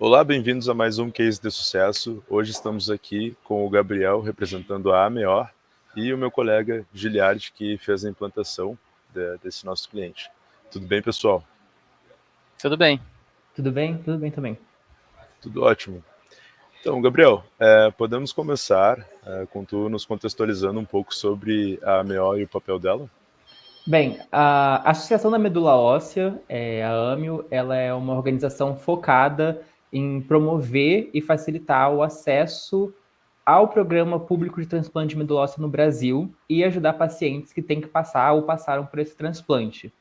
Olá, bem-vindos a mais um Case de Sucesso. Hoje estamos aqui com o Gabriel, representando a AMEOR, e o meu colega Giliard, que fez a implantação desse nosso cliente. Tudo bem, pessoal? Tudo bem. Tudo bem? Tudo bem também. Tudo ótimo. Então, Gabriel, podemos começar com tu nos contextualizando um pouco sobre a AMEOR e o papel dela? Bem, a Associação da Medula Óssea, a AMIO, ela é uma organização focada em promover e facilitar o acesso ao programa público de transplante de medula óssea no Brasil e ajudar pacientes que têm que passar ou passaram por esse transplante.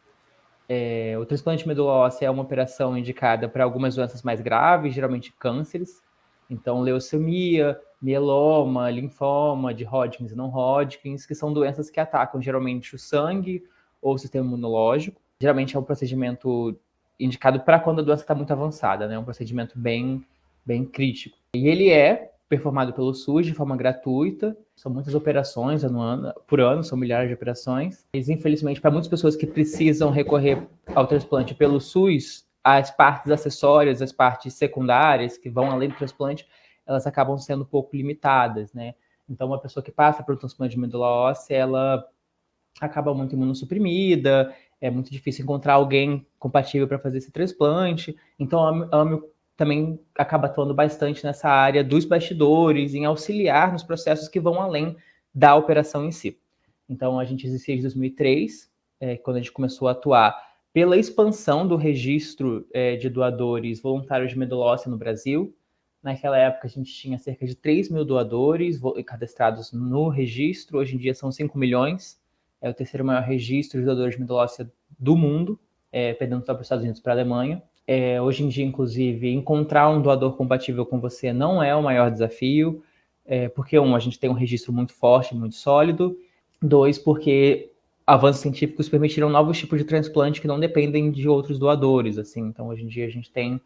O transplante de medula óssea é uma operação indicada para algumas doenças mais graves, geralmente cânceres. Então, leucemia, mieloma, linfoma de Hodgkin e não Hodgkin, que são doenças que atacam geralmente o sangue ou o sistema imunológico. Geralmente é um procedimento indicado para quando a doença está muito avançada, né? Um procedimento bem crítico. E ele é performado pelo SUS de forma gratuita. São muitas operações por ano, são milhares de operações. Mas, infelizmente, para muitas pessoas que precisam recorrer ao transplante pelo SUS, as partes acessórias, as partes secundárias, que vão além do transplante, elas acabam sendo um pouco limitadas, né? Então, uma pessoa que passa por um transplante de medula óssea, ela acaba muito imunossuprimida, é muito difícil encontrar alguém compatível para fazer esse transplante. Então, a AMIO também acaba atuando bastante nessa área dos bastidores, em auxiliar nos processos que vão além da operação em si. Então, a gente existe desde 2003, quando a gente começou a atuar pela expansão do registro de doadores voluntários de medula óssea no Brasil. Naquela época, a gente tinha cerca de 3 mil doadores cadastrados no registro. Hoje em dia, são 5 milhões. É o terceiro maior registro de doadores de medula óssea do mundo, perdendo só para os Estados Unidos e para a Alemanha. Hoje em dia, inclusive, encontrar um doador compatível com você não é o maior desafio, porque, a gente tem um registro muito forte, muito sólido. 2, porque avanços científicos permitiram novos tipos de transplante que não dependem de outros doadores, assim. Então, hoje em dia, a gente tem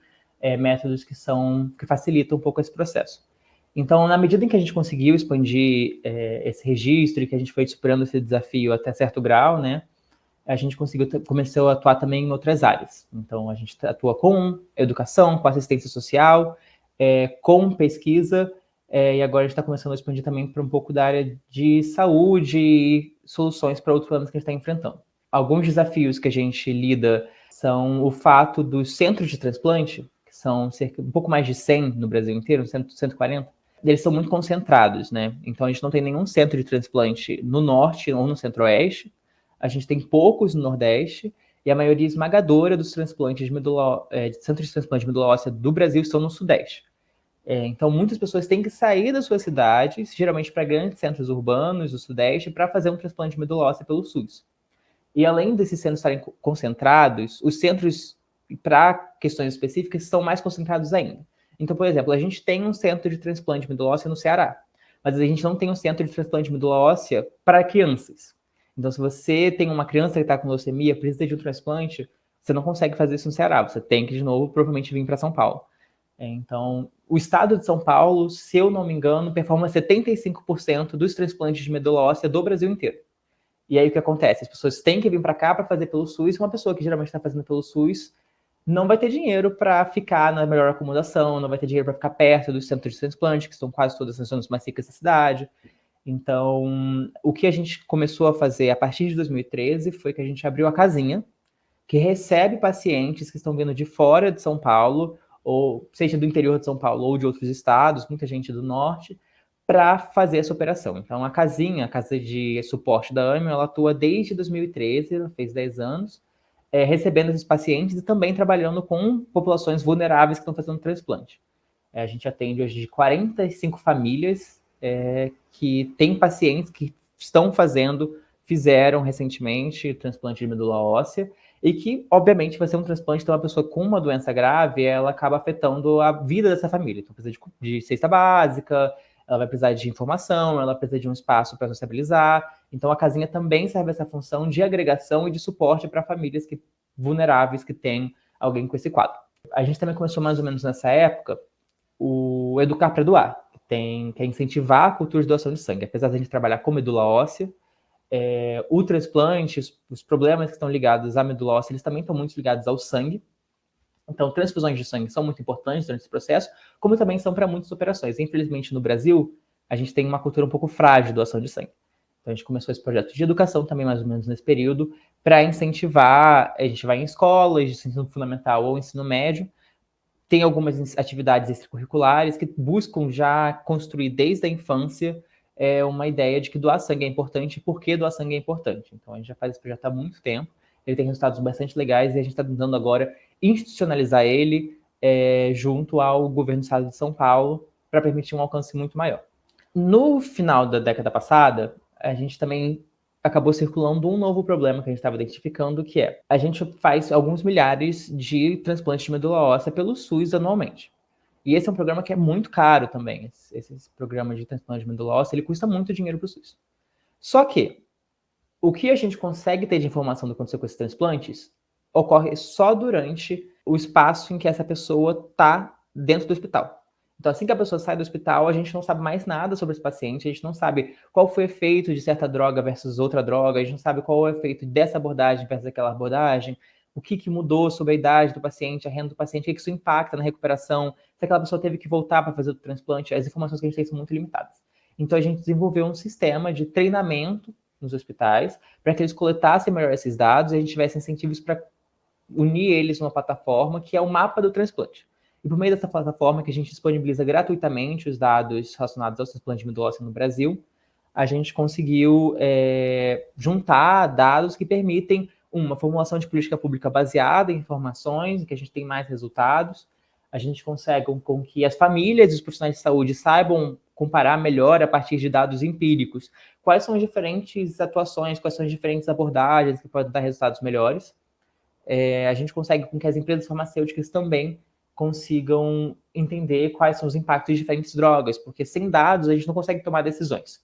métodos que facilitam um pouco esse processo. Então, na medida em que a gente conseguiu expandir esse registro e que a gente foi superando esse desafio até certo grau, né, a gente começou a atuar também em outras áreas. Então, a gente atua com educação, com assistência social, com pesquisa, e agora a gente está começando a expandir também para um pouco da área de saúde e soluções para outros problemas que a gente está enfrentando. Alguns desafios que a gente lida são o fato dos centros de transplante, que são um pouco mais de 100 no Brasil inteiro, 140, eles são muito concentrados, né? Então, a gente não tem nenhum centro de transplante no norte ou no centro-oeste. A gente tem poucos no Nordeste, e a maioria esmagadora dos transplantes de centros de transplante de medula óssea do Brasil estão no Sudeste. Então, muitas pessoas têm que sair das suas cidades, geralmente para grandes centros urbanos do Sudeste, para fazer um transplante de medula óssea pelo SUS. E além desses centros estarem concentrados, os centros, para questões específicas, estão mais concentrados ainda. Então, por exemplo, a gente tem um centro de transplante de medula óssea no Ceará, mas a gente não tem um centro de transplante de medula óssea para crianças. Então, se você tem uma criança que está com leucemia, precisa de um transplante, você não consegue fazer isso no Ceará. Você tem que, de novo, provavelmente vir para São Paulo. Então, o estado de São Paulo, se eu não me engano, performa 75% dos transplantes de medula óssea do Brasil inteiro. E aí o que acontece? As pessoas têm que vir para cá para fazer pelo SUS, e uma pessoa que geralmente está fazendo pelo SUS não vai ter dinheiro para ficar na melhor acomodação, não vai ter dinheiro para ficar perto dos centros de transplante, que estão quase todas as zonas mais ricas da cidade. Então, o que a gente começou a fazer a partir de 2013 foi que a gente abriu a casinha, que recebe pacientes que estão vindo de fora de São Paulo, ou seja do interior de São Paulo ou de outros estados, muita gente do norte, para fazer essa operação. Então, a casinha, a casa de suporte da AMIO, ela atua desde 2013, ela fez 10 anos, recebendo esses pacientes e também trabalhando com populações vulneráveis que estão fazendo transplante. A gente atende hoje de 45 famílias que têm pacientes que fizeram recentemente transplante de medula óssea, e que, obviamente, vai ser um transplante de uma pessoa com uma doença grave, ela acaba afetando a vida dessa família. Então, precisa de cesta básica, ela vai precisar de informação, ela precisa de um espaço para sociabilizar. Então, a casinha também serve essa função de agregação e de suporte para famílias vulneráveis que têm alguém com esse quadro. A gente também começou mais ou menos nessa época o Educar para Doar, que é incentivar a cultura de doação de sangue. Apesar de a gente trabalhar com medula óssea, o transplante, os problemas que estão ligados à medula óssea, eles também estão muito ligados ao sangue. Então, transfusões de sangue são muito importantes durante esse processo, como também são para muitas operações. Infelizmente, no Brasil, a gente tem uma cultura um pouco frágil de doação de sangue. Então, a gente começou esse projeto de educação também, mais ou menos nesse período, para incentivar. A gente vai em escolas de ensino fundamental ou ensino médio, tem algumas atividades extracurriculares que buscam já construir desde a infância uma ideia de que doar sangue é importante e por que doar sangue é importante. Então, a gente já faz esse projeto há muito tempo, ele tem resultados bastante legais e a gente está tentando agora institucionalizar ele junto ao governo do estado de São Paulo para permitir um alcance muito maior. No final da década passada, a gente também acabou circulando um novo problema que a gente estava identificando, que é a gente faz alguns milhares de transplantes de medula óssea pelo SUS anualmente. E esse é um programa que é muito caro também. Esse programa de transplante de medula óssea, ele custa muito dinheiro para o SUS. Só que o que a gente consegue ter de informação do que aconteceu com esses transplantes ocorre só durante o espaço em que essa pessoa está dentro do hospital. Então, assim que a pessoa sai do hospital, a gente não sabe mais nada sobre esse paciente, a gente não sabe qual foi o efeito de certa droga versus outra droga, a gente não sabe qual é o efeito dessa abordagem versus aquela abordagem, o que mudou sobre a idade do paciente, a renda do paciente, o que isso impacta na recuperação, se aquela pessoa teve que voltar para fazer o transplante, as informações que a gente tem são muito limitadas. Então, a gente desenvolveu um sistema de treinamento nos hospitais para que eles coletassem melhor esses dados e a gente tivesse incentivos para unir eles numa plataforma que é o mapa do transplante. E por meio dessa plataforma que a gente disponibiliza gratuitamente os dados relacionados ao transplante de medula óssea no Brasil, a gente conseguiu juntar dados que permitem uma formulação de política pública baseada em informações, em que a gente tem mais resultados. A gente consegue com que as famílias e os profissionais de saúde saibam comparar melhor a partir de dados empíricos quais são as diferentes atuações, quais são as diferentes abordagens que podem dar resultados melhores. A gente consegue com que as empresas farmacêuticas também consigam entender quais são os impactos de diferentes drogas, porque sem dados a gente não consegue tomar decisões.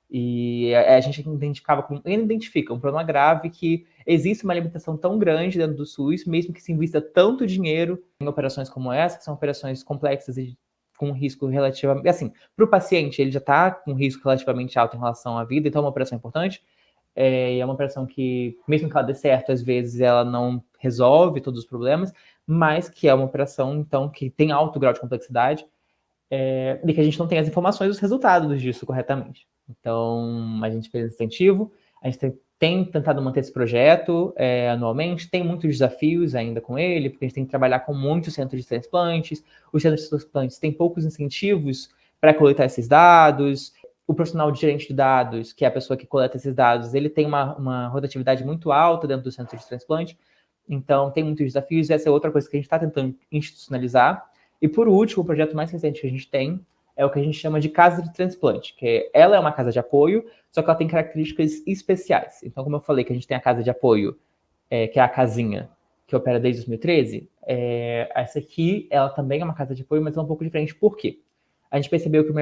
E a gente identifica um problema grave que existe uma limitação tão grande dentro do SUS, mesmo que se invista tanto dinheiro em operações como essa, que são operações complexas e com risco relativamente... Assim, para o paciente, ele já está com risco relativamente alto em relação à vida, então é uma operação importante. E é uma operação que, mesmo que ela dê certo, às vezes ela não resolve todos os problemas, mas que é uma operação, então, que tem alto grau de complexidade e que a gente não tem as informações dos resultados disso corretamente. Então, a gente fez esse incentivo, a gente tem tentado manter esse projeto anualmente, tem muitos desafios ainda com ele, porque a gente tem que trabalhar com muitos centros de transplantes, os centros de transplantes têm poucos incentivos para coletar esses dados, o profissional de gerente de dados, que é a pessoa que coleta esses dados, ele tem uma rotatividade muito alta dentro do centro de transplante, então tem muitos desafios, e essa é outra coisa que a gente está tentando institucionalizar. E por último, o projeto mais recente que a gente tem é o que a gente chama de casa de transplante, que ela é uma casa de apoio, só que ela tem características especiais. Então, como eu falei que a gente tem a casa de apoio, que é a casinha, que opera desde 2013, essa aqui, ela também é uma casa de apoio, mas é um pouco diferente. Por quê? A gente percebeu que um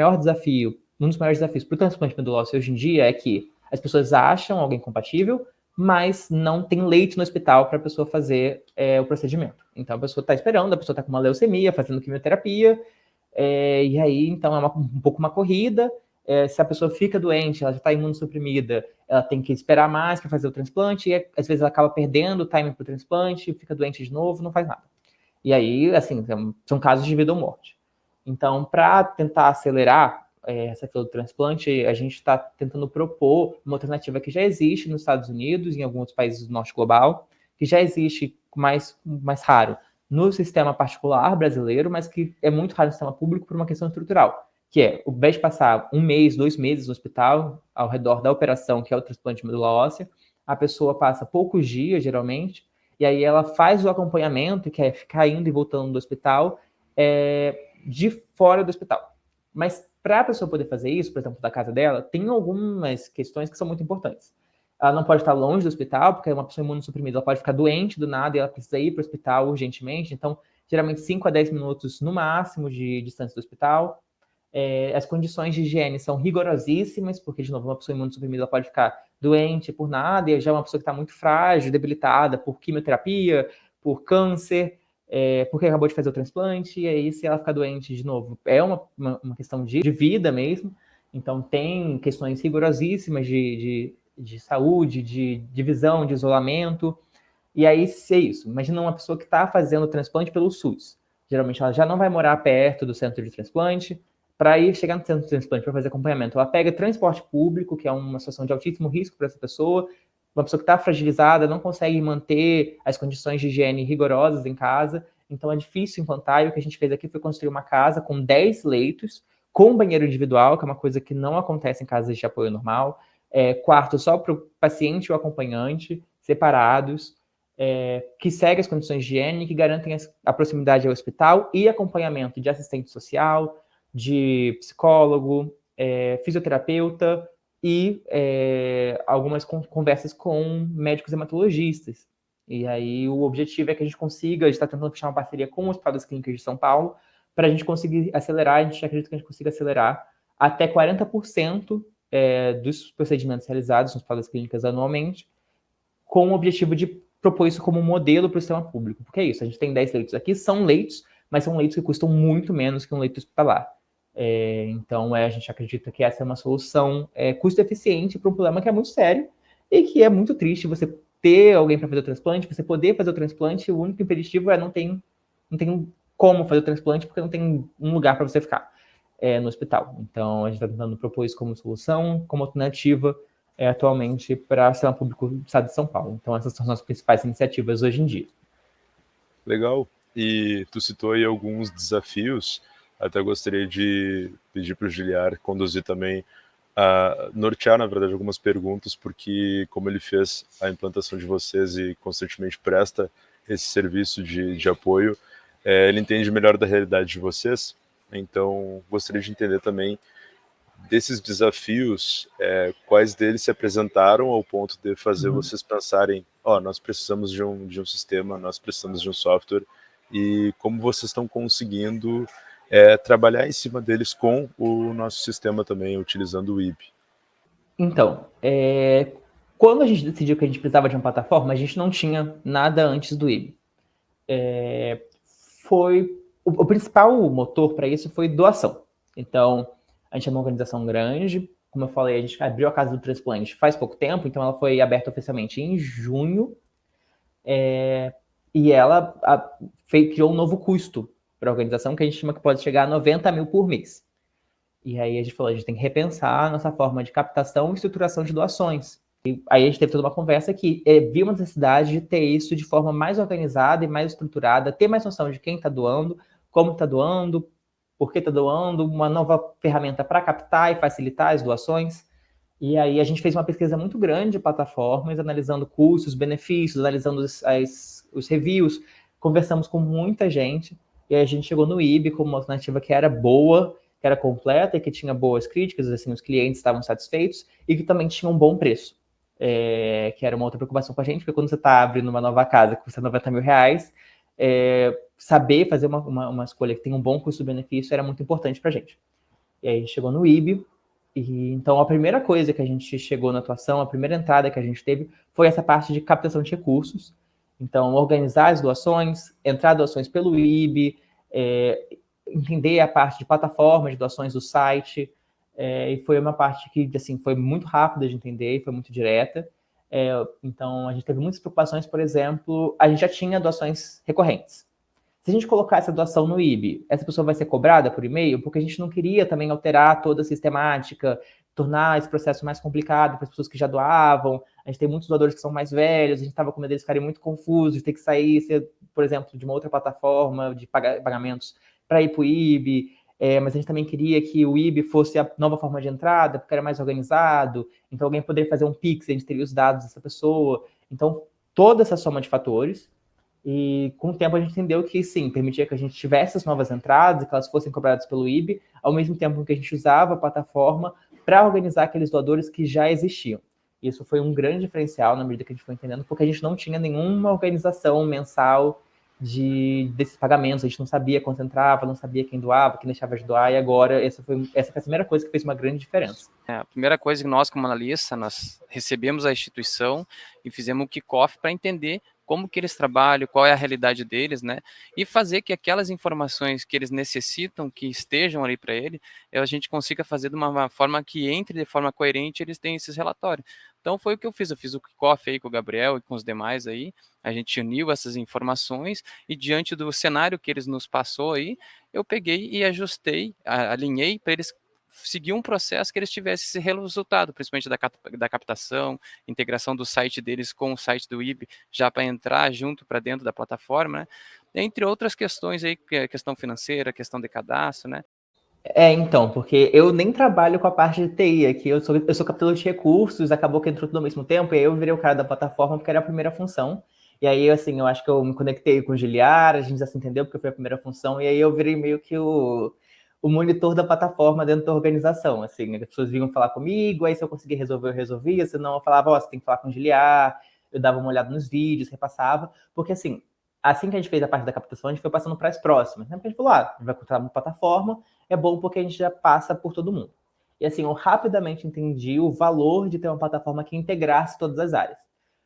dos maiores desafios para o transplante de medula óssea hoje em dia é que as pessoas acham alguém compatível, mas não tem leite no hospital para a pessoa fazer o procedimento. Então, a pessoa está esperando, a pessoa está com uma leucemia, fazendo quimioterapia, e aí, então, é um pouco uma corrida. Se a pessoa fica doente, ela já está imunossuprimida, ela tem que esperar mais para fazer o transplante, e às vezes ela acaba perdendo o timing para o transplante, fica doente de novo, não faz nada. E aí, assim, são casos de vida ou morte. Então, para tentar acelerar essa fila do transplante, a gente está tentando propor uma alternativa que já existe nos Estados Unidos e em alguns países do norte global, que já existe mais raro no sistema particular brasileiro, mas que é muito raro no sistema público por uma questão estrutural, que é, ao invés de passar 1 mês, 2 meses no hospital, ao redor da operação, que é o transplante de medula óssea, a pessoa passa poucos dias, geralmente, e aí ela faz o acompanhamento, que é ficar indo e voltando do hospital, de fora do hospital. Mas para a pessoa poder fazer isso, por exemplo, da casa dela, tem algumas questões que são muito importantes. Ela não pode estar longe do hospital, porque é uma pessoa imunossuprimida, ela pode ficar doente do nada e ela precisa ir para o hospital urgentemente. Então, geralmente 5 a 10 minutos no máximo de distância do hospital. As condições de higiene são rigorosíssimas, porque, de novo, uma pessoa imunossuprimida ela pode ficar doente por nada, e já é uma pessoa que está muito frágil, debilitada por quimioterapia, por câncer, porque acabou de fazer o transplante, e aí se ela ficar doente de novo, é uma questão de vida mesmo. Então tem questões rigorosíssimas de saúde, de visão, de isolamento. E aí, se é isso, imagina uma pessoa que está fazendo transplante pelo SUS. Geralmente ela já não vai morar perto do centro de transplante. Para ir chegar no centro de transplante para fazer acompanhamento, ela pega transporte público, que é uma situação de altíssimo risco para essa pessoa. Uma pessoa que está fragilizada, não consegue manter as condições de higiene rigorosas em casa. Então é difícil implantar. E o que a gente fez aqui foi construir uma casa com 10 leitos, com banheiro individual, que é uma coisa que não acontece em casas de apoio normal. Quarto só para o paciente e o acompanhante, separados, que seguem as condições de higiene, que garantem a proximidade ao hospital e acompanhamento de assistente social, de psicólogo, fisioterapeuta e algumas conversas com médicos hematologistas. E aí o objetivo é que a gente consiga, a gente está tentando fechar uma parceria com o Hospital das Clínicas de São Paulo, para a gente conseguir acelerar, a gente acredita que a gente consiga acelerar até 40% dos procedimentos realizados no Hospital das Clínicas anualmente, com o objetivo de propor isso como modelo para o sistema público. Porque é isso, a gente tem 10 leitos aqui, são leitos, mas são leitos que custam muito menos que um leito hospitalar. Então, a gente acredita que essa é uma solução custo-eficiente para um problema que é muito sério e que é muito triste você ter alguém para fazer o transplante, você poder fazer o transplante, o único impeditivo não tem como fazer o transplante porque não tem um lugar para você ficar no hospital. Então, a gente está tentando propor isso como solução, como alternativa atualmente para o sistema público do estado de São Paulo. Então, essas são as nossas principais iniciativas hoje em dia. Legal. E tu citou aí alguns desafios. Até gostaria de pedir para o Giliar conduzir também, nortear, na verdade, algumas perguntas, porque como ele fez a implantação de vocês e constantemente presta esse serviço de apoio, ele entende melhor da realidade de vocês. Então, gostaria de entender também desses desafios, quais deles se apresentaram ao ponto de fazer vocês pensarem, nós precisamos de um sistema, nós precisamos de um software, e como vocês estão conseguindo trabalhar em cima deles com o nosso sistema também, utilizando o IB. Então, quando a gente decidiu que a gente precisava de uma plataforma, a gente não tinha nada antes do IB. O principal motor para isso foi doação. Então, a gente é uma organização grande, como eu falei, a gente abriu a Casa do Transplante faz pouco tempo, então ela foi aberta oficialmente em junho, e ela criou um novo custo para a organização, que a gente estima que pode chegar a 90 mil por mês. E aí a gente falou, a gente tem que repensar a nossa forma de captação e estruturação de doações. E aí a gente teve toda uma conversa que viu uma necessidade de ter isso de forma mais organizada e mais estruturada, ter mais noção de quem está doando, como está doando, por que está doando, uma nova ferramenta para captar e facilitar as doações. E aí a gente fez uma pesquisa muito grande de plataformas, analisando custos, benefícios, analisando os reviews, conversamos com muita gente, e aí a gente chegou no IB como uma alternativa que era boa, que era completa e que tinha boas críticas, assim, os clientes estavam satisfeitos, e que também tinha um bom preço. Que era uma outra preocupação com a gente, porque quando você está abrindo uma nova casa que custa 90 mil reais, saber fazer uma escolha que tem um bom custo-benefício era muito importante para a gente. E aí a gente chegou no IB, e então a primeira coisa que a gente chegou na atuação, a primeira entrada que a gente teve, foi essa parte de captação de recursos. Então, organizar as doações, entrar doações pelo IB, entender a parte de plataforma de doações do site, e foi uma parte que assim, foi muito rápida de entender e foi muito direta. Então, a gente teve muitas preocupações, por exemplo, a gente já tinha doações recorrentes. Se a gente colocar essa doação no IB, essa pessoa vai ser cobrada por e-mail, porque a gente não queria também alterar toda a sistemática, tornar esse processo mais complicado para as pessoas que já doavam. A gente tem muitos doadores que são mais velhos, a gente estava com medo deles ficarem muito confusos, de ter que sair, por exemplo, de uma outra plataforma de pagamentos para ir para o IB, mas a gente também queria que o IB fosse a nova forma de entrada, porque era mais organizado, então alguém poderia fazer um Pix, a gente teria os dados dessa pessoa. Então, toda essa soma de fatores, e com o tempo a gente entendeu que sim, permitia que a gente tivesse as novas entradas e que elas fossem cobradas pelo IB, ao mesmo tempo que a gente usava a plataforma para organizar aqueles doadores que já existiam. Isso foi um grande diferencial na medida que a gente foi entendendo, porque a gente não tinha nenhuma organização mensal desses pagamentos, a gente não sabia quanto entrava, não sabia quem doava, quem deixava de doar, e agora essa foi a primeira coisa que fez uma grande diferença. A primeira coisa que nós, como analista, nós recebemos a instituição e fizemos um kickoff para entender como que eles trabalham, qual é a realidade deles, né? E fazer que aquelas informações que eles necessitam, que estejam ali para ele, a gente consiga fazer de uma forma que entre de forma coerente, eles tenham esses relatórios. Então foi o que eu fiz o kickoff aí com o Gabriel e com os demais aí, a gente uniu essas informações e diante do cenário que eles nos passou aí, eu peguei e ajustei, alinhei para eles seguir um processo que eles tivessem esse resultado, principalmente da captação, integração do site deles com o site do IB, já para entrar junto para dentro da plataforma, né? Entre outras questões aí, questão financeira, questão de cadastro, né? Então, porque eu nem trabalho com a parte de TI aqui, eu sou captador de recursos, acabou que entrou tudo ao mesmo tempo, e aí eu virei o cara da plataforma porque era a primeira função. E aí, assim, eu acho que eu me conectei com o Giliar, a gente já se entendeu porque foi a primeira função, e aí eu virei meio que o monitor da plataforma dentro da organização, assim, as pessoas vinham falar comigo, aí se eu conseguia resolver, eu resolvia, senão eu falava, você tem que falar com o Giliar, eu dava uma olhada nos vídeos, repassava, porque assim que a gente fez a parte da captação, a gente foi passando para as próximas, né? Porque a gente falou, a gente vai contratar uma plataforma, é bom porque a gente já passa por todo mundo. E assim, eu rapidamente entendi o valor de ter uma plataforma que integrasse todas as áreas.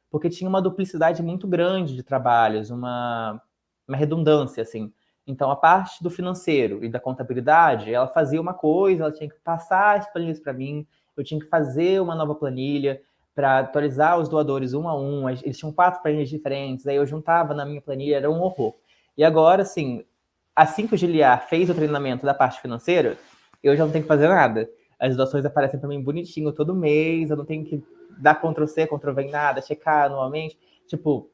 Porque tinha uma duplicidade muito grande de trabalhos, uma redundância, assim. Então, a parte do financeiro e da contabilidade, ela fazia uma coisa, ela tinha que passar as planilhas para mim, eu tinha que fazer uma nova planilha para atualizar os doadores um a um. Eles tinham 4 planilhas diferentes, aí eu juntava na minha planilha, era um horror. E agora, assim que o Giliar fez o treinamento da parte financeira, eu já não tenho que fazer nada. As doações aparecem para mim bonitinho todo mês, eu não tenho que dar Ctrl+C, Ctrl+V em nada, checar anualmente. Tipo,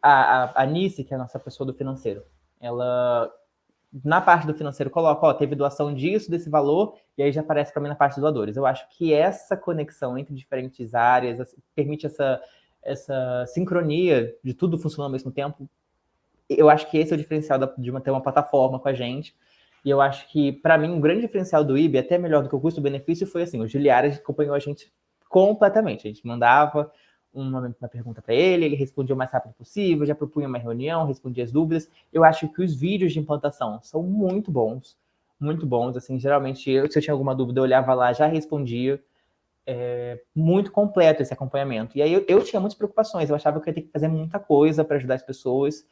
a Nice, que é a nossa pessoa do financeiro, ela, na parte do financeiro, coloca, ó, teve doação disso, desse valor, e aí já aparece para mim na parte dos doadores. Eu acho que essa conexão entre diferentes áreas permite essa sincronia de tudo funcionando ao mesmo tempo. Eu acho que esse é o diferencial de ter uma plataforma com a gente. E eu acho que, para mim, um grande diferencial do IB, até melhor do que o custo-benefício, foi assim, o Giliari acompanhou a gente completamente. A gente mandava uma pergunta para ele respondia o mais rápido possível, já propunha uma reunião, respondia as dúvidas. Eu acho que os vídeos de implantação são muito bons, assim, geralmente, se eu tinha alguma dúvida, eu olhava lá, já respondia. Muito completo esse acompanhamento. E aí eu tinha muitas preocupações, eu achava que eu ia ter que fazer muita coisa para ajudar as pessoas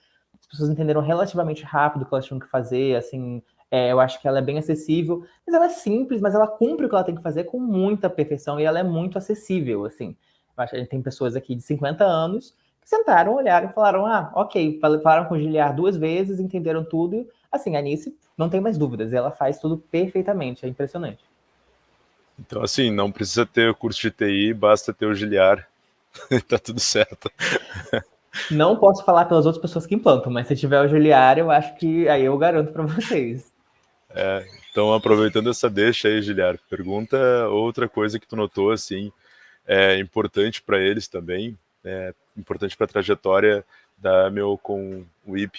entenderam relativamente rápido o que elas tinham que fazer, assim, eu acho que ela é bem acessível, mas ela é simples, mas ela cumpre o que ela tem que fazer com muita perfeição e ela é muito acessível, assim. Eu acho que a gente tem pessoas aqui de 50 anos que sentaram, olharam e falaram, ok, falaram com o Giliar 2 vezes, entenderam tudo, assim, a Anice não tem mais dúvidas, ela faz tudo perfeitamente, é impressionante. Então, assim, não precisa ter o curso de TI, basta ter o Giliar, tá tudo certo. Não posso falar pelas outras pessoas que implantam, mas se tiver o Giliar, eu acho que aí eu garanto para vocês. Então, aproveitando essa deixa aí, Giliar, pergunta outra coisa que tu notou, assim, importante para eles também, importante para a trajetória da AMEO com o IB.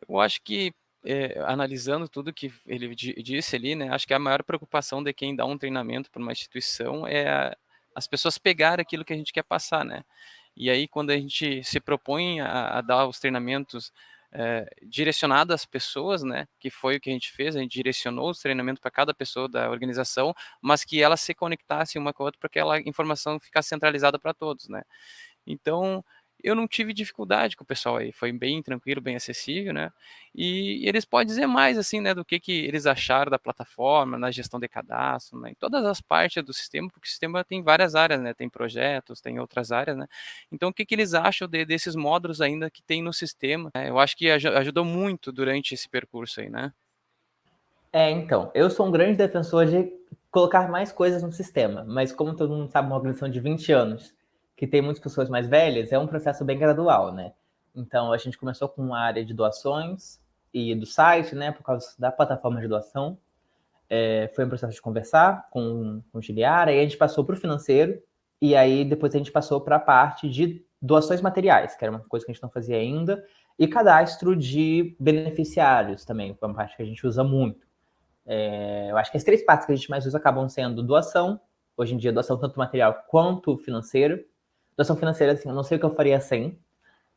Eu acho que, analisando tudo que ele disse ali, né, acho que a maior preocupação de quem dá um treinamento para uma instituição é as pessoas pegarem aquilo que a gente quer passar, né? E aí, quando a gente se propõe a dar os treinamentos direcionados às pessoas, né, que foi o que a gente fez, a gente direcionou os treinamentos para cada pessoa da organização, mas que elas se conectassem uma com a outra para que aquela informação ficasse centralizada para todos, né? Então, eu não tive dificuldade com o pessoal aí, foi bem tranquilo, bem acessível, né? E eles podem dizer mais, assim, né, do que eles acharam da plataforma, na gestão de cadastro, né, em todas as partes do sistema, porque o sistema tem várias áreas, né? Tem projetos, tem outras áreas, né? Então, o que eles acham desses módulos ainda que tem no sistema? Eu acho que ajudou muito durante esse percurso aí, né? Então, eu sou um grande defensor de colocar mais coisas no sistema, mas como todo mundo sabe, uma organização de 20 anos, que tem muitas pessoas mais velhas, é um processo bem gradual, né? Então, a gente começou com a área de doações e do site, né, por causa da plataforma de doação. Foi um processo de conversar com o Giliar, aí a gente passou para o financeiro, e aí depois a gente passou para a parte de doações materiais, que era uma coisa que a gente não fazia ainda, e cadastro de beneficiários também, foi uma parte que a gente usa muito. Eu acho que as 3 partes que a gente mais usa acabam sendo doação, hoje em dia doação tanto material quanto financeiro. Doação financeira, assim, eu não sei o que eu faria sem,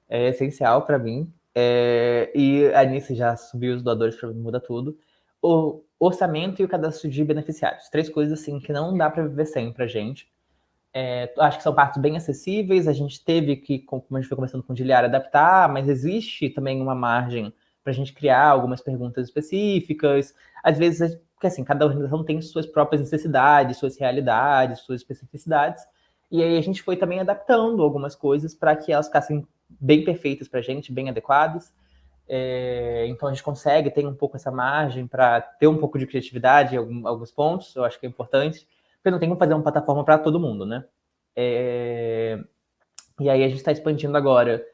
é essencial para mim. E a Anice já subiu os doadores para mim, muda tudo. o orçamento e o cadastro de beneficiários. 3 coisas assim que não dá para viver sem pra gente. Acho que são partes bem acessíveis, a gente teve que, como a gente foi começando com o Giliar, adaptar, mas existe também uma margem para a gente criar algumas perguntas específicas. Às vezes, porque assim, cada organização tem suas próprias necessidades, suas realidades, suas especificidades, e aí a gente foi também adaptando algumas coisas para que elas ficassem bem perfeitas para a gente, bem adequadas. Então a gente consegue ter um pouco essa margem para ter um pouco de criatividade em alguns pontos, eu acho que é importante, porque não tem como fazer uma plataforma para todo mundo, né? E aí a gente está expandindo agora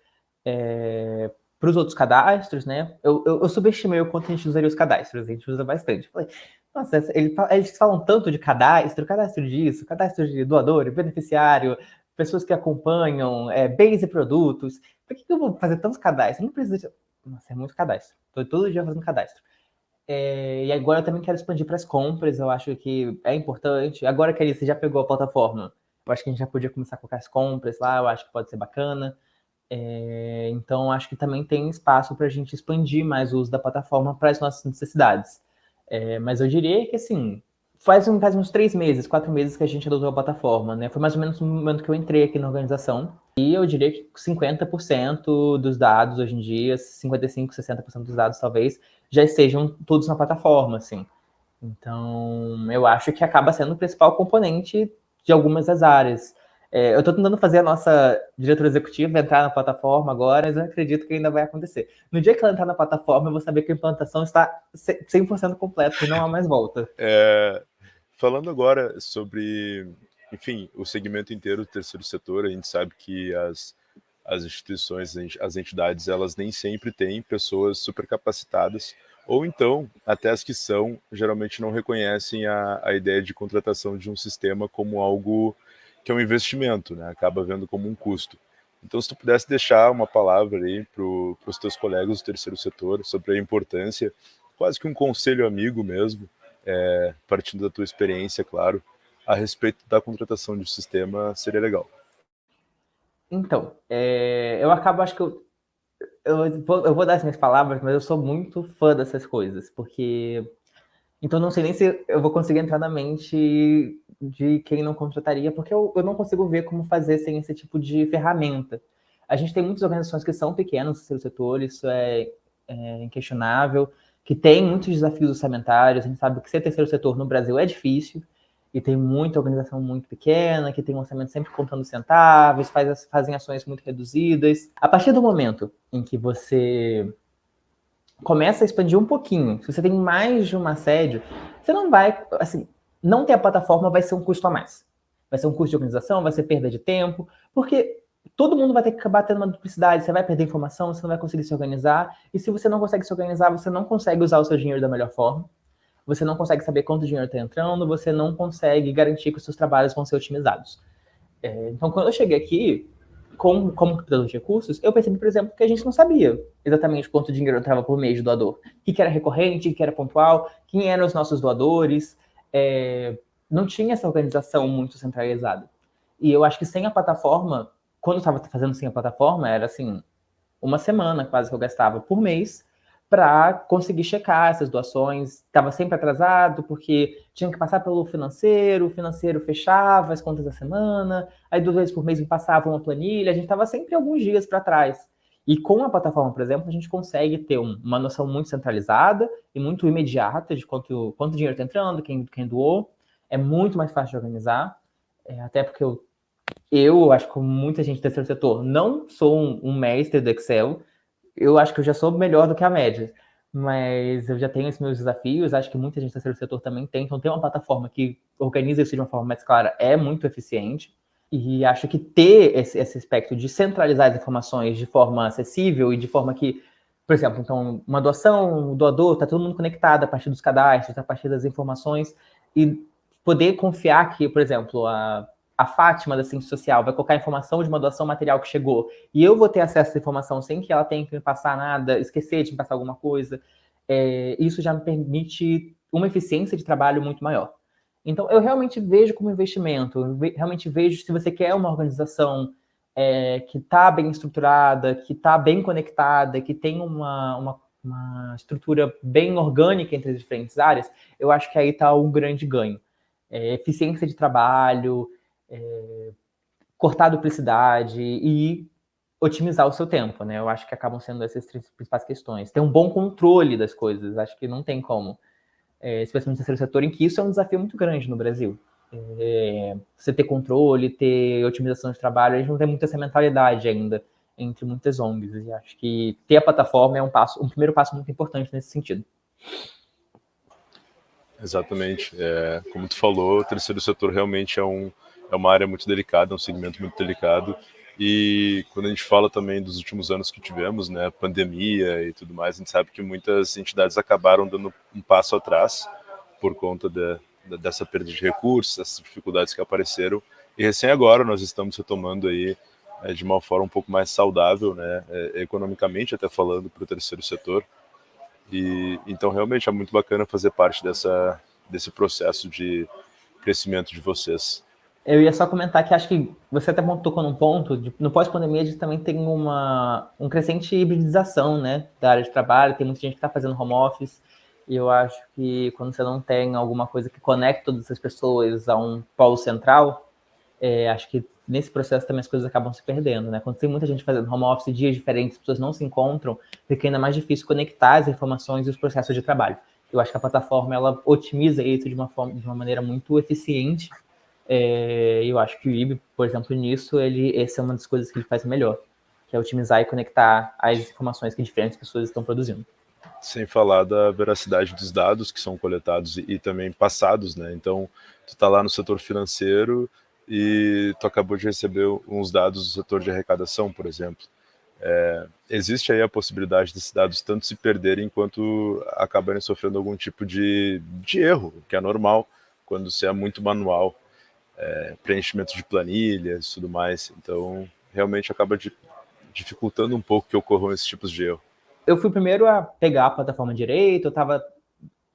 para os outros cadastros, né? Eu subestimei o quanto a gente usaria os cadastros, a gente usa bastante. Falei, nossa, eles falam tanto de cadastro disso, cadastro de doador, beneficiário, pessoas que acompanham, bens e produtos. Por que eu vou fazer tantos cadastros? Não precisa de... Nossa, é muito cadastro. Estou todo dia fazendo cadastro. E agora eu também quero expandir para as compras, eu acho que é importante. Agora que você já pegou a plataforma, eu acho que a gente já podia começar a colocar as compras lá, eu acho que pode ser bacana. Então, acho que também tem espaço para a gente expandir mais o uso da plataforma para as nossas necessidades. Mas eu diria que, assim, faz uns 3 meses, 4 meses que a gente adotou a plataforma, né? Foi mais ou menos no momento que eu entrei aqui na organização. E eu diria que 50% dos dados hoje em dia, 55%, 60% dos dados talvez, já estejam todos na plataforma, assim. Então, eu acho que acaba sendo o principal componente de algumas das áreas. Eu estou tentando fazer a nossa diretora executiva entrar na plataforma agora, mas eu acredito que ainda vai acontecer. No dia que ela entrar na plataforma, eu vou saber que a implantação está 100% completa e não há mais volta. Falando agora sobre, enfim, o segmento inteiro do terceiro setor, a gente sabe que as instituições, as entidades, elas nem sempre têm pessoas super capacitadas, ou então, até as que são, geralmente não reconhecem a ideia de contratação de um sistema como algo que é um investimento, né? Acaba vendo como um custo. Então, se tu pudesse deixar uma palavra aí para os teus colegas do terceiro setor sobre a importância, quase que um conselho amigo mesmo, partindo da tua experiência, claro, a respeito da contratação de um sistema, seria legal. Então, eu acabo, acho que eu vou dar as minhas palavras, mas eu sou muito fã dessas coisas, porque... Então, não sei nem se eu vou conseguir entrar na mente de quem não contrataria, porque eu não consigo ver como fazer sem esse tipo de ferramenta. A gente tem muitas organizações que são pequenas no seu setor, isso é inquestionável, que tem muitos desafios orçamentários. A gente sabe que ser terceiro setor no Brasil é difícil, e tem muita organização muito pequena, que tem um orçamento sempre contando centavos, fazem ações muito reduzidas. A partir do momento em que você começa a expandir um pouquinho, se você tem mais de uma sede, você não vai, assim, não ter a plataforma vai ser um custo a mais. Vai ser um custo de organização, vai ser perda de tempo, porque todo mundo vai ter que acabar tendo uma duplicidade, você vai perder informação, você não vai conseguir se organizar, e se você não consegue se organizar, você não consegue usar o seu dinheiro da melhor forma, você não consegue saber quanto dinheiro está entrando, você não consegue garantir que os seus trabalhos vão ser otimizados. Então, quando eu cheguei aqui, como captador de recursos, eu percebi, por exemplo, que a gente não sabia exatamente quanto dinheiro entrava por mês de doador. O que era recorrente, o que era pontual, quem eram os nossos doadores. Não tinha essa organização muito centralizada. E eu acho que sem a plataforma, quando eu estava fazendo sem a plataforma, era assim, uma semana quase que eu gastava por mês para conseguir checar essas doações. Estava sempre atrasado, porque tinha que passar pelo financeiro, o financeiro fechava as contas da semana, aí 2 vezes por mês me passava uma planilha, a gente estava sempre alguns dias para trás. E com a plataforma, por exemplo, a gente consegue ter uma noção muito centralizada e muito imediata de quanto dinheiro está entrando, quem doou. É muito mais fácil de organizar, até porque eu acho que muita gente do terceiro setor, não sou um mestre do Excel, eu acho que eu já sou melhor do que a média, mas eu já tenho esses meus desafios, acho que muita gente do terceiro setor também tem, então ter uma plataforma que organiza isso de uma forma mais clara é muito eficiente, e acho que ter esse aspecto de centralizar as informações de forma acessível e de forma que, por exemplo, então, uma doação, o doador, está todo mundo conectado a partir dos cadastros, a partir das informações, e poder confiar que, por exemplo, a Fátima da Ciência Social vai colocar a informação de uma doação material que chegou e eu vou ter acesso a essa informação sem que ela tenha que me passar nada, esquecer de me passar alguma coisa, isso já me permite uma eficiência de trabalho muito maior. Então, eu realmente vejo como investimento, realmente vejo se você quer uma organização que está bem estruturada, que está bem conectada, que tem uma uma estrutura bem orgânica entre as diferentes áreas, eu acho que aí está um grande ganho. Eficiência de trabalho, cortar a duplicidade e otimizar o seu tempo, né? Eu acho que acabam sendo essas três principais questões. Ter um bom controle das coisas, acho que não tem como. Especialmente no terceiro setor, em que isso é um desafio muito grande no Brasil. Você ter controle, ter otimização de trabalho, a gente não tem muito essa mentalidade ainda entre muitas ONGs. E acho que ter a plataforma é um primeiro passo muito importante nesse sentido. Exatamente. Como tu falou, o terceiro setor realmente é uma área muito delicada, é um segmento muito delicado. E quando a gente fala também dos últimos anos que tivemos, né, pandemia e tudo mais, a gente sabe que muitas entidades acabaram dando um passo atrás por conta dessa perda de recursos, dessas dificuldades que apareceram. E recém agora nós estamos retomando aí de uma forma um pouco mais saudável, né, economicamente até falando, para o terceiro setor. E então realmente é muito bacana fazer parte desse processo de crescimento de vocês. Eu ia só comentar que acho que você até tocou num ponto, no pós-pandemia a gente também tem um crescente hibridização, né, da área de trabalho, tem muita gente que está fazendo home office, e eu acho que quando você não tem alguma coisa que conecte todas essas pessoas a um polo central, acho que nesse processo também as coisas acabam se perdendo, né? Quando tem muita gente fazendo home office, dias diferentes, as pessoas não se encontram, fica ainda mais difícil conectar as informações e os processos de trabalho. Eu acho que a plataforma, ela otimiza isso de uma maneira muito eficiente. Eu acho que o IB, por exemplo, nisso, essa é uma das coisas que ele faz melhor, que é otimizar e conectar as informações que diferentes pessoas estão produzindo. Sem falar da veracidade dos dados que são coletados e também passados, né? Então, tu tá lá no setor financeiro e tu acabou de receber uns dados do setor de arrecadação, por exemplo. Existe aí a possibilidade desses dados tanto se perderem quanto acabarem sofrendo algum tipo de erro, que é normal quando você é muito manual, preenchimento de planilhas e tudo mais. Então, realmente acaba dificultando um pouco que ocorram esses tipos de erro. Eu fui o primeiro a pegar a plataforma direito, eu estava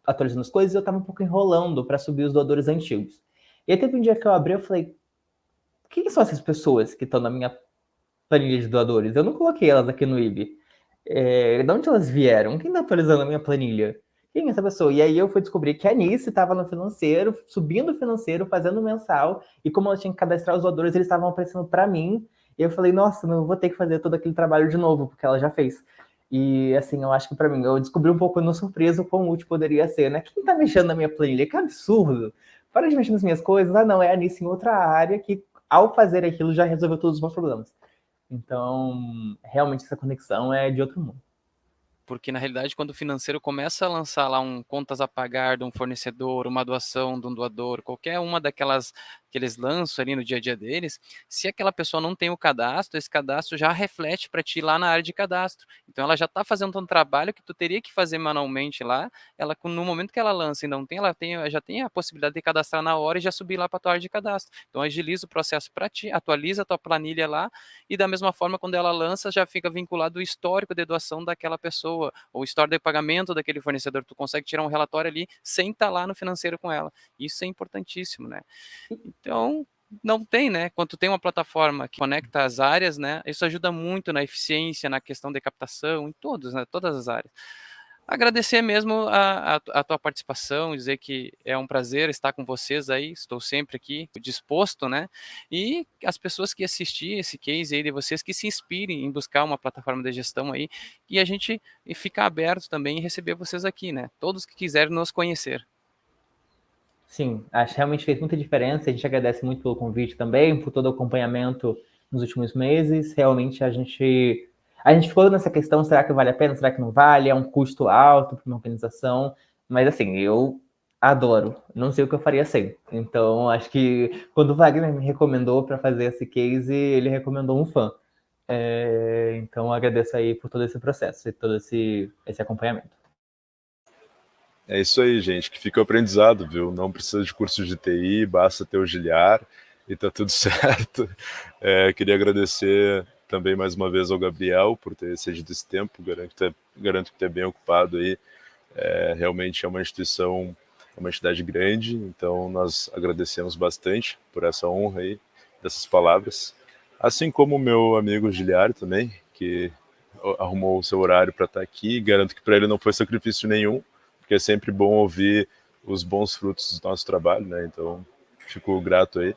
atualizando as coisas e eu estava um pouco enrolando para subir os doadores antigos. E aí teve um dia que eu abri e falei, quem são essas pessoas que estão na minha planilha de doadores? Eu não coloquei elas aqui no IB. De onde elas vieram? Quem está atualizando a minha planilha? Quem é essa pessoa? E aí eu fui descobrir que a Anice estava no financeiro, subindo o financeiro, fazendo mensal, e como ela tinha que cadastrar os doadores, eles estavam aparecendo para mim, e eu falei, nossa, não vou ter que fazer todo aquele trabalho de novo, porque ela já fez. E assim, eu acho que para mim, eu descobri um pouco no surpresa o quão útil poderia ser, né? Quem tá mexendo na minha planilha? Que absurdo! Para de mexer nas minhas coisas. Ah, não, é a Anice em outra área que, ao fazer aquilo, já resolveu todos os meus problemas. Então, realmente, essa conexão é de outro mundo. Porque, na realidade, quando o financeiro começa a lançar lá contas a pagar de um fornecedor, uma doação de um doador, qualquer uma daquelas que eles lançam ali no dia a dia deles, se aquela pessoa não tem o cadastro, esse cadastro já reflete para ti lá na área de cadastro. Então, ela já está fazendo um trabalho que tu teria que fazer manualmente lá. Ela, no momento que ela lança e não tem, já tem a possibilidade de cadastrar na hora e já subir lá para a tua área de cadastro. Então, agiliza o processo para ti, atualiza a tua planilha lá e, da mesma forma, quando ela lança, já fica vinculado o histórico de doação daquela pessoa, ou história de pagamento daquele fornecedor, tu consegue tirar um relatório ali sem estar lá no financeiro com ela. Isso é importantíssimo, né? Então, não tem, né? Quando tu tem uma plataforma que conecta as áreas, né? Isso ajuda muito na eficiência, na questão de captação, em todos, né? Todas as áreas. Agradecer mesmo a tua participação, dizer que é um prazer estar com vocês aí, estou sempre aqui disposto, né? E as pessoas que assistirem esse case aí de vocês, que se inspirem em buscar uma plataforma de gestão aí, e a gente ficar aberto também em receber vocês aqui, né? Todos que quiserem nos conhecer. Sim, acho que realmente fez muita diferença. A gente agradece muito pelo convite também, por todo o acompanhamento nos últimos meses. Realmente a gente ficou nessa questão, será que vale a pena, será que não vale? É um custo alto para uma organização, mas assim, eu adoro, não sei o que eu faria sem. Então, acho que quando o Wagner me recomendou para fazer esse case, ele recomendou um fã. Então, agradeço aí por todo esse processo e todo esse acompanhamento. É isso aí, gente, que fica o aprendizado, viu? Não precisa de cursos de TI, basta ter o Giliar e tá tudo certo. Queria agradecer também mais uma vez ao Gabriel por ter cedido esse tempo, garanto que tá bem ocupado aí. Realmente é uma instituição, uma entidade grande, então nós agradecemos bastante por essa honra aí, dessas palavras. Assim como o meu amigo Giliar também, que arrumou o seu horário para estar aqui. Garanto que para ele não foi sacrifício nenhum, porque é sempre bom ouvir os bons frutos do nosso trabalho, né? Então, fico grato aí.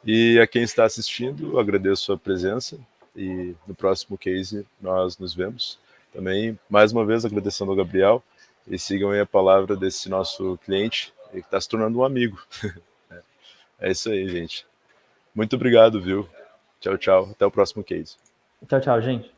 E a quem está assistindo, agradeço a presença e no próximo case nós nos vemos. Também, mais uma vez, agradecendo ao Gabriel e sigam aí a palavra desse nosso cliente que está se tornando um amigo. É isso aí, gente. Muito obrigado, viu? Tchau, tchau. Até o próximo case. Tchau, tchau, gente.